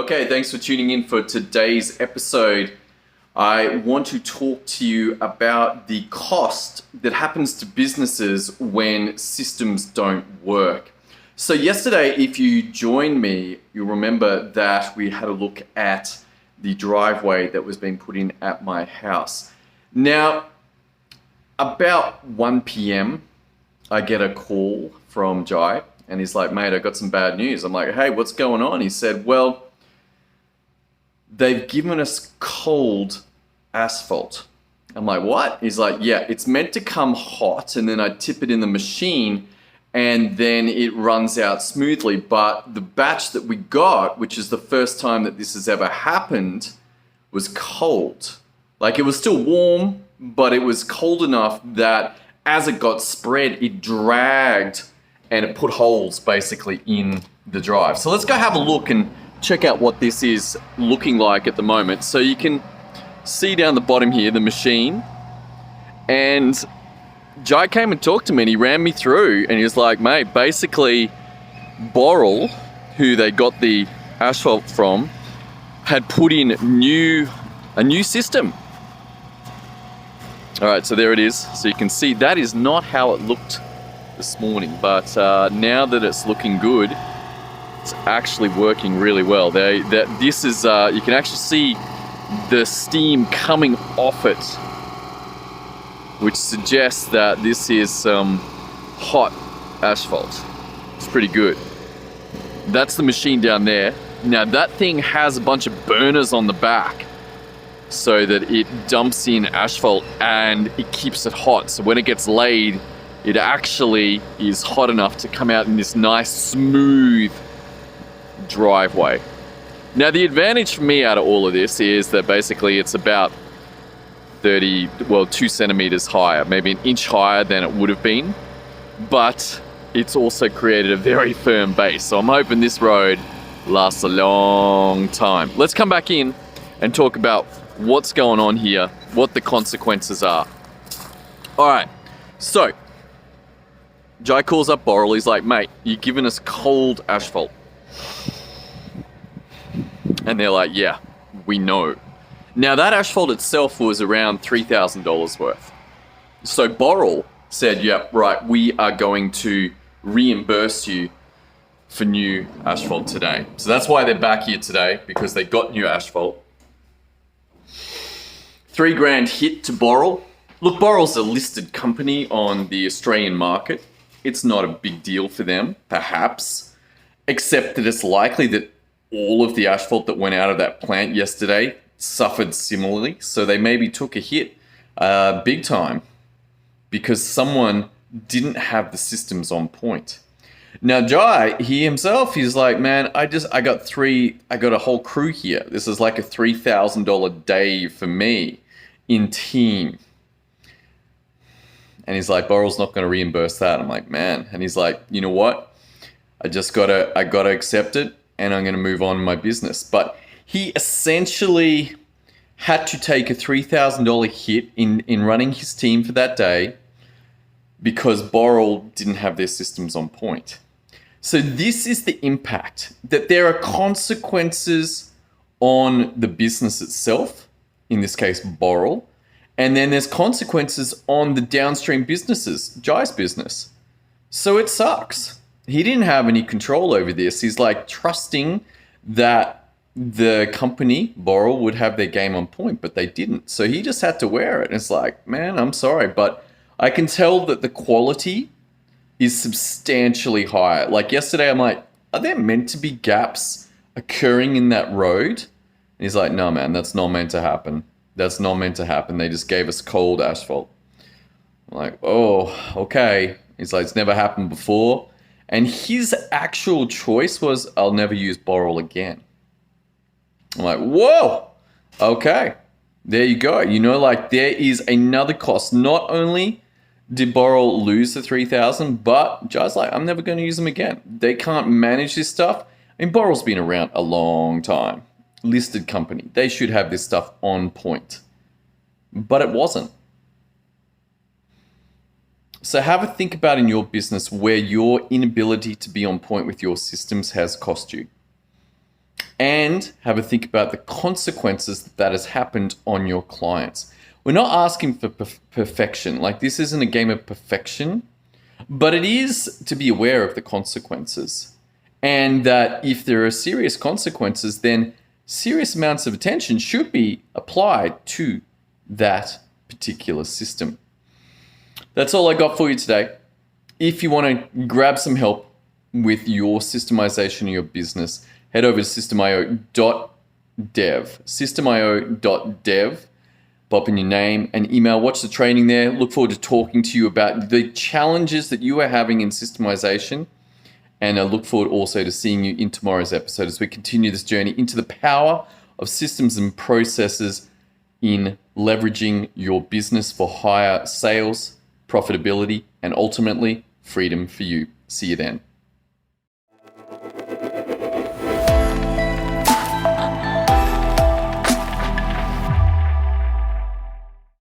Okay, thanks for tuning in for today's episode. I want to talk to you about the cost that happens to businesses when systems don't work. So yesterday, if you joined me, you'll remember that we had a look at the driveway that was being put in at my house. Now, about 1 p.m., I get a call from Jai, and he's like, mate, I got some bad news. I'm like, hey, what's going on? He said, well, they've given us cold asphalt. I'm like, what? He's like, yeah, it's meant to come hot, and then I tip it in the machine, and then it runs out smoothly. But the batch that we got, which is the first time that this has ever happened, was cold. Like, it was still warm, but it was cold enough that as it got spread, it dragged and it put holes basically in the drive. So let's go have a look and check out what this is looking like at the moment. So you can see down the bottom here, the machine. And Jai came and talked to me and he ran me through and he was like, mate, basically Boral, who they got the asphalt from, had put in a new system. All right, so there it is. So you can see that is not how it looked this morning, but now that it's looking good, it's actually working really well. This is you can actually see the steam coming off it, which suggests that this is some hot asphalt. It's pretty good. That's the machine down there. Now that thing has a bunch of burners on the back so that it dumps in asphalt and it keeps it hot. So when it gets laid, it actually is hot enough to come out in this nice smooth driveway. Now the advantage for me out of all of this is that basically it's about 2 centimeters higher, maybe an inch higher than it would have been, but it's also created a very firm base. So I'm hoping this road lasts a long time. Let's come back in and talk about what's going on here, what the consequences are. All right, so Jai calls up Boral. He's like, mate, you've given us cold asphalt. And they're like, yeah, we know. Now that asphalt itself was around $3,000 worth. So Boral said, yeah, right, we are going to reimburse you for new asphalt today. So that's why they're back here today, because they got new asphalt. $3,000 hit to Boral. Look, Boral's a listed company on the Australian market. It's not a big deal for them, perhaps, except that it's likely that all of the asphalt that went out of that plant yesterday suffered similarly. So they maybe took a hit big time because someone didn't have the systems on point. Now Jai, he himself, he's like, man, I got a whole crew here. This is like a $3,000 day for me in team. And he's like, Boral's not going to reimburse that. I'm like, man. And he's like, you know what? I gotta accept it, and I'm going to move on in my business. But he essentially had to take a $3,000 hit in running his team for that day because Boral didn't have their systems on point. So this is the impact, that there are consequences on the business itself, in this case, Boral, and then there's consequences on the downstream businesses, Jai's business. So it sucks. He didn't have any control over this. He's like trusting that the company, Boral, would have their game on point, but they didn't. So he just had to wear it. And it's like, man, I'm sorry, but I can tell that the quality is substantially higher. Like yesterday, I'm like, are there meant to be gaps occurring in that road? And he's like, no, man, that's not meant to happen. That's not meant to happen. They just gave us cold asphalt. I'm like, oh, okay. He's like, it's never happened before. And his actual choice was, I'll never use Boral again. I'm like, whoa, okay. There you go. You know, like there is another cost. Not only did Boral lose the $3,000, but Jai's like, I'm never going to use them again. They can't manage this stuff. I mean, Boral's been around a long time. Listed company. They should have this stuff on point. But it wasn't. So have a think about in your business where your inability to be on point with your systems has cost you. and have a think about the consequences that has happened on your clients. We're not asking for perfection. Like, this isn't a game of perfection, but it is to be aware of the consequences. And that if there are serious consequences, then serious amounts of attention should be applied to that particular system. That's all I got for you today. If you want to grab some help with your systemization of your business, head over to systemio.dev. Systemio.dev. Pop in your name and email. Watch the training there. Look forward to talking to you about the challenges that you are having in systemization. And I look forward also to seeing you in tomorrow's episode as we continue this journey into the power of systems and processes in leveraging your business for higher sales, profitability, and ultimately freedom for you. See you then.